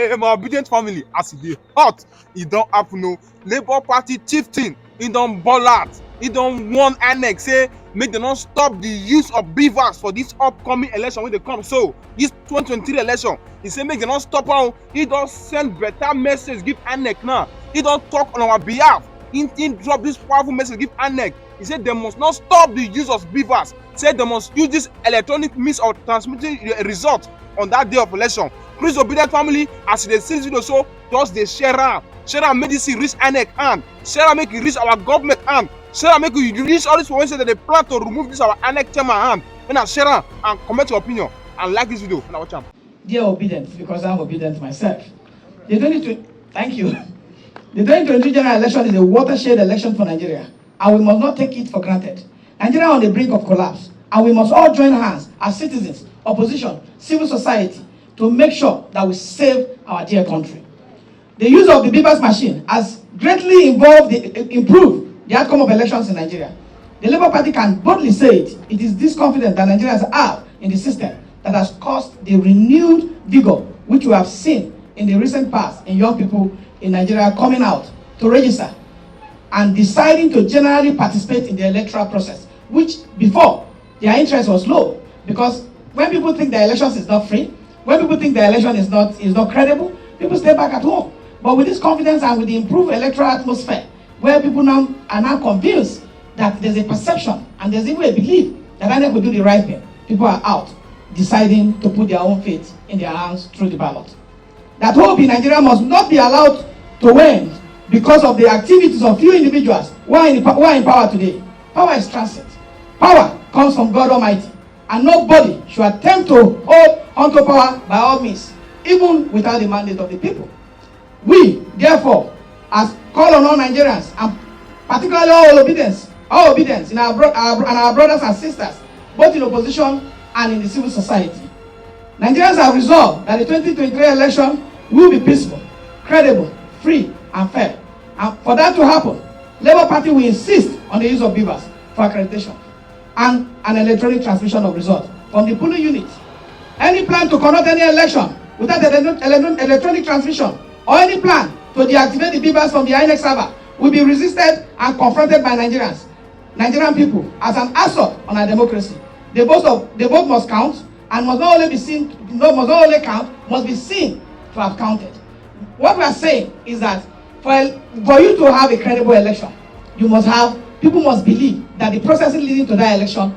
My obedient family as e dey hot, e don happen o. Labour Party chieftain, e don ball out, e don warn inec say make dem no stop the use of bvas for this upcoming election wey dey come. So this 2023 election, e say make dem no stop am o. E don send better message give inec now. E don talk on our behalf. He drop this powerful message give inec. He say dem must not stop the use of bvas, say dem must use this electronic means of transmitting result on that day of election. Please, obedient family, as you dey see this video, so just dey share am make this thing reach inec hand, share am make e reach our government hand, share am make e reach all these people wey say dem dey plan to remove this our inec chairman hand. Una share am and comment your opinion and like this video. Una watch am. Dear obedient, because I'm obedient myself, the 2020, thank you. The 2023 general election is a watershed election for Nigeria, and we must not take it for granted. Nigeria on the brink of collapse, and we must all join hands as citizens, opposition, civil society, to make sure that we save our dear country. The use of the bvas machine has greatly improved the outcome of elections in Nigeria. The Labour Party can boldly say it is this confidence that Nigerians have in the system that has caused the renewed vigor which we have seen in the recent past in young people in Nigeria coming out to register and deciding to generally participate in the electoral process, which before their interest was low, because when people think the elections is not free, when people think the election is not credible, people stay back at home. But with this confidence and with the improved electoral atmosphere, where people now are now convinced that there's a perception and there's even a belief that INEC will do the right thing, people are out deciding to put their own fate in their hands through the ballot. That hope in Nigeria must not be allowed to wane because of the activities of few individuals who are in power today. Power is transit. Power comes from God Almighty, and nobody should attempt to hold onto power by all means, even without the mandate of the people. We, therefore, as call on all Nigerians, and particularly all obedience in our brothers and sisters, both in opposition and in the civil society. Nigerians have resolved that the 2023 election will be peaceful, credible, free, and fair. And for that to happen, Labour Party will insist on the use of bvas for accreditation and an electronic transmission of results from the polling unit. Any plan to conduct any election without electronic transmission or any plan to deactivate the bvas from the INEC server will be resisted and confronted by Nigerians. Nigerian people as an assault on our democracy. The vote must count and must not only count, must be seen to have counted. What we are saying is that for you to have a credible election, people must believe that the processes leading to that election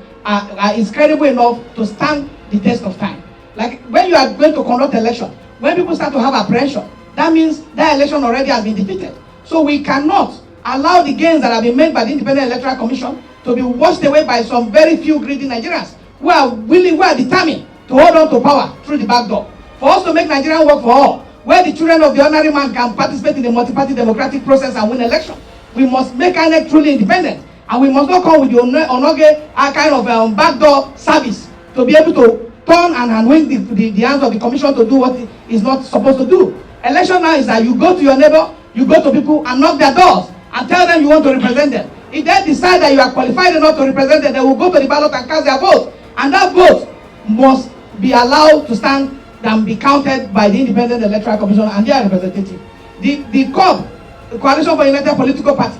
is credible enough to stand the test of time. Like when you are going to conduct election, when people start to have apprehension, that means that election already has been defeated. So we cannot allow the gains that have been made by the Independent Electoral Commission to be washed away by some very few greedy Nigerians who are determined to hold on to power through the back door. For us to make Nigeria work for all, where the children of the ordinary man can participate in the multi-party democratic process and win election, we must make INEC truly independent, and we must not come with the onoge kind of backdoor service to be able to turn and win the hands of the commission to do what it is not supposed to do. Election now is that you go to your neighbor, you go to people and knock their doors and tell them you want to represent them. If they decide that you are qualified enough to represent them, they will go to the ballot and cast their vote, and that vote must be allowed to stand and be counted by the Independent Electoral Commission and their representative. The COP, the Coalition for United Political Party,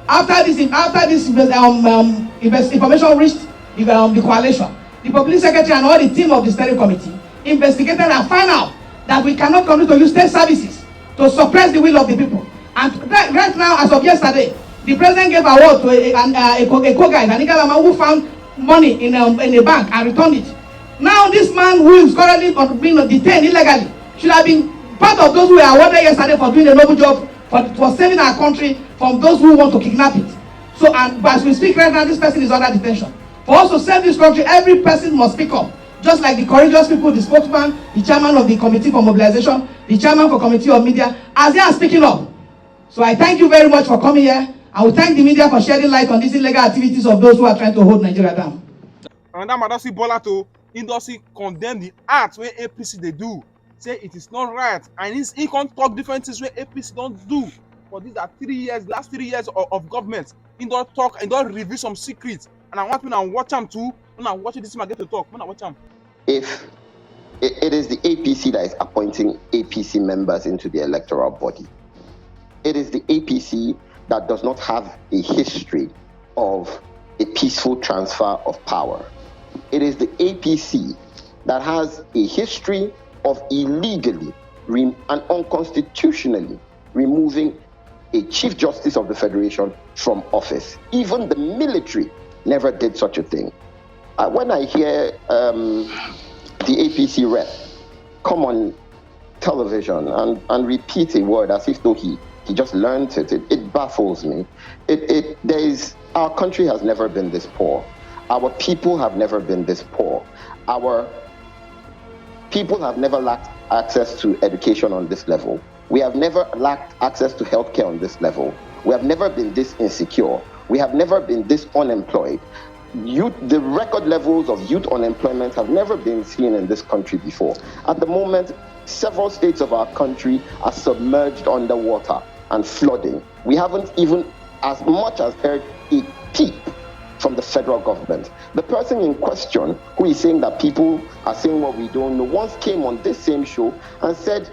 after this information reached the coalition, the public secretary and all the team of the steering committee investigated and found out that we cannot continue to use state services to suppress the will of the people. And right now, as of yesterday, the president gave award to a co-guide, an Igala man who found money in a bank and returned it. Now this man who is currently being detained illegally should have been part of those who were awarded yesterday for doing a noble job for saving our country from those who want to kidnap it. So, but as we speak right now, this person is under detention. For us to save this country, every person must speak up. Just like the courageous people, the spokesman, the chairman of the Committee for Mobilization, the chairman for Committee of Media, as they are speaking up. So I thank you very much for coming here. I will thank the media for shedding light on these illegal activities of those who are trying to hold Nigeria down. And that Madasi Bola to industry condemn the act where APC they do. Say it is not right. And he can't talk different things where APC don't do. For these are last 3 years of government. He don't talk and don't reveal some secrets. And I want me to watch them too. When I watch this, I get to talk. When I watch them. If It is the APC that is appointing APC members into the electoral body. It is the APC that does not have a history of a peaceful transfer of power. It is the APC that has a history of illegally and unconstitutionally removing a Chief Justice of the Federation from office. Even the military never did such a thing. When I hear the APC rep come on television and repeat a word as if though he just learned it baffles me. Our country has never been this poor. Our people have never been this poor. Our people have never lacked access to education on this level. We have never lacked access to healthcare on this level. We have never been this insecure. We have never been this unemployed. The record levels of youth unemployment have never been seen in this country before. At the moment, several states of our country are submerged underwater and flooding. We haven't even as much as heard a peep from the federal government. The person in question, who is saying that people are saying what we don't know, once came on this same show and said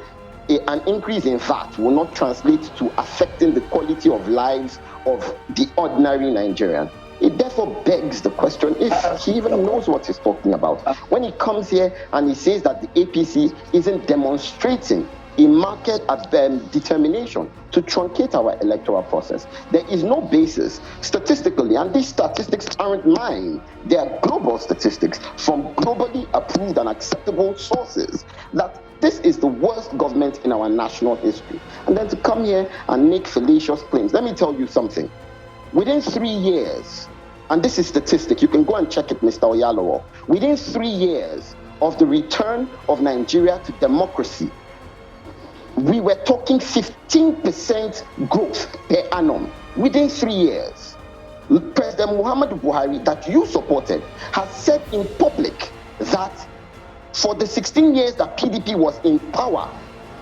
an increase in VAT will not translate to affecting the quality of lives of the ordinary Nigerian. It therefore begs the question if he even knows what he's talking about. When he comes here and he says that the APC isn't demonstrating a market determination to truncate our electoral process, there is no basis statistically, and these statistics aren't mine, they are global statistics from globally approved and acceptable sources, that this is the worst government in our national history. And then to come here and make fallacious claims. Let me tell you something. Within 3 years, and this is statistic, you can go and check it, Mr. Oyalowo, within 3 years of the return of Nigeria to democracy, we were talking 15% growth per annum within 3 years. President Muhammadu Buhari, that you supported, has said in public that for the 16 years that PDP was in power,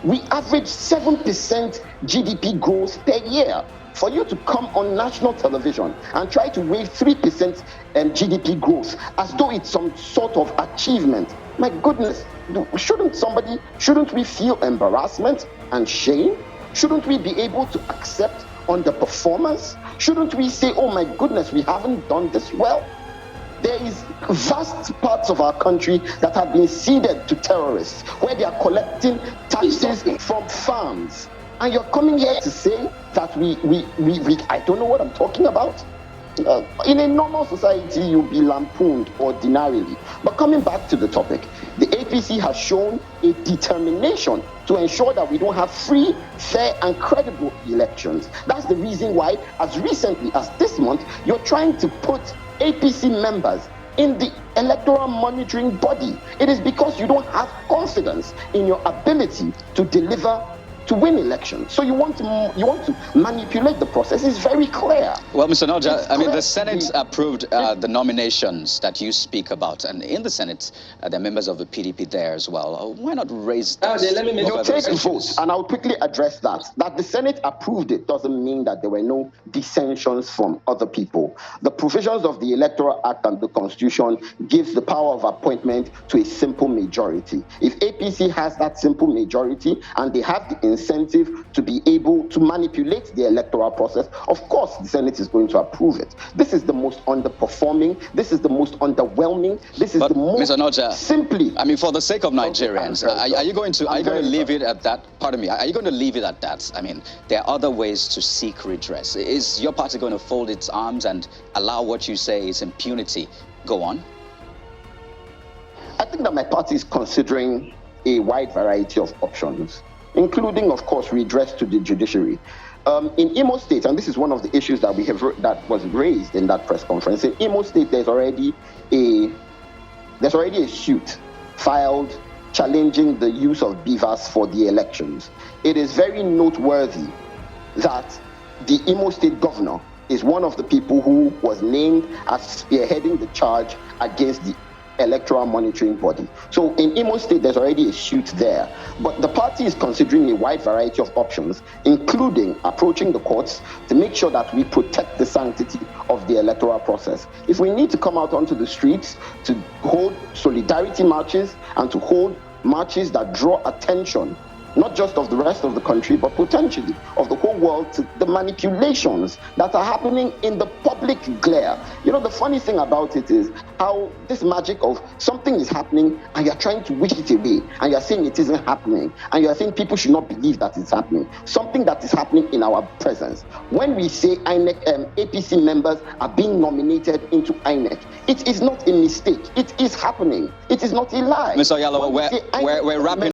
we averaged 7% GDP growth per year. For you to come on national television and try to wave 3% GDP growth as though it's some sort of achievement, my goodness, shouldn't we feel embarrassment and shame? Shouldn't we be able to accept underperformance? Shouldn't we say, oh my goodness, we haven't done this well? There is vast parts of our country that have been ceded to terrorists, where they are collecting taxes from farms. And you're coming here to say that we I don't know what I'm talking about. In a normal society, you'll be lampooned ordinarily. But coming back to the topic, the APC has shown a determination to ensure that we don't have free, fair, and credible elections. That's the reason why, as recently as this month, you're trying to put APC members in the electoral monitoring body. It is because you don't have confidence in your ability to deliver, to win elections. So you want to manipulate the process. It's very clear. Well, Mr. Noja, I mean, the Senate approved the nominations that you speak about, and in the Senate, there are members of the PDP there as well. Why not raise that? You take a vote, and I'll quickly address that. That the Senate approved it doesn't mean that there were no dissensions from other people. The provisions of the Electoral Act and the Constitution gives the power of appointment to a simple majority. If APC has that simple majority and they have the incentive to be able to manipulate the electoral process, of course the Senate is going to approve it. This is the most underperforming, this is the most underwhelming, this is the most Mr. Noja, simply. I mean, for the sake of Nigerians, are you going to leave it at that? Pardon me, are you going to leave it at that? I mean, there are other ways to seek redress. Is your party going to fold its arms and allow what you say is impunity go on? I think that my party is considering a wide variety of options, including, of course, redress to the judiciary. In Imo State, and this is one of the issues that that was raised in that press conference. In Imo State, there's already a suit filed challenging the use of bvas for the elections. It is very noteworthy that the Imo State governor is one of the people who was named as spearheading the charge against the electoral monitoring body. So in Imo State, there's already a suit there. But the party is considering a wide variety of options, including approaching the courts to make sure that we protect the sanctity of the electoral process. If we need to come out onto the streets to hold solidarity marches and to hold marches that draw attention, not just of the rest of the country, but potentially of the whole world, to the manipulations that are happening in the public glare. You know, the funny thing about it is how this magic of something is happening and you're trying to wish it away, and you're saying it isn't happening, and you're saying people should not believe that it's happening. Something that is happening in our presence. When we say INEC, APC members are being nominated into INEC, it is not a mistake. It is happening. It is not a lie. Mr. Oyalo, we're wrapping